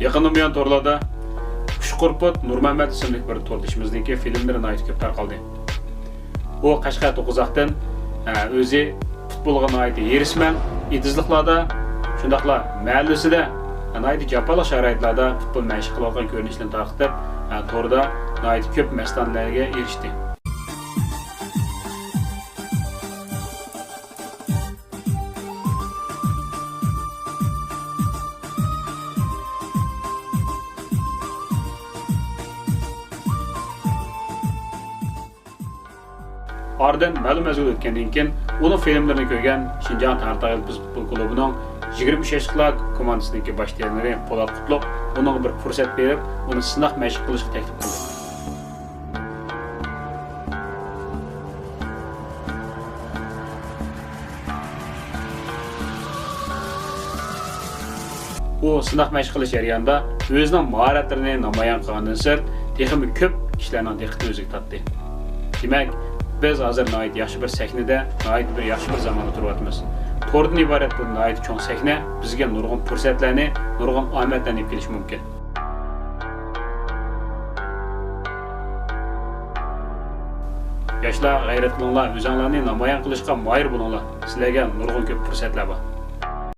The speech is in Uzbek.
Yaqindan buyon to'rlarda Xushqurput Nurmamad ismli bir to'rdishimizniki filmlarini aytib ko'p tarqaldi. U Qashqar To'qizaqdan o'zi futbolga aytib erishman, idizliqlarda, shundaqla mahallasida aytib jafoliq sharoitlarda futbol mashq qilgan ko'rinishlarni tarqatib, to'rda aytib ko'p mastanlarga erishdi. Ardından ma'lum mezun o'tgandan keyin uning filmlarini ko'rgan Xinjiang Tartag'il futbol klubining 23 yoshli komandasidagi bosh treneri Po'lat Qutlug' uning bir fursat berib, uni sinoq mashq qilishga taklif qildi. U sinoq mashq qilish jarayonida o'zining mahoratlarini namoyon qilgandan so'ng, texnik ko'p kishilarning diqqatini o'ziga tortdi. Demak, biz hozir nəhayət yaxşı bir səhnədə, nəhayət bir yaxşı bir zamanda turuyatmız. Tordan ibarət bu nəhayət çoğ səhnə bizə nurgun fürsətlərini, nurgun amətlərini keliş mümkün. Yaşlar, g'ayratlilar, o'zinglarni namoyon qilishga moyil bo'linglar. Sizlarga nurgun ko'p fursatlar bor.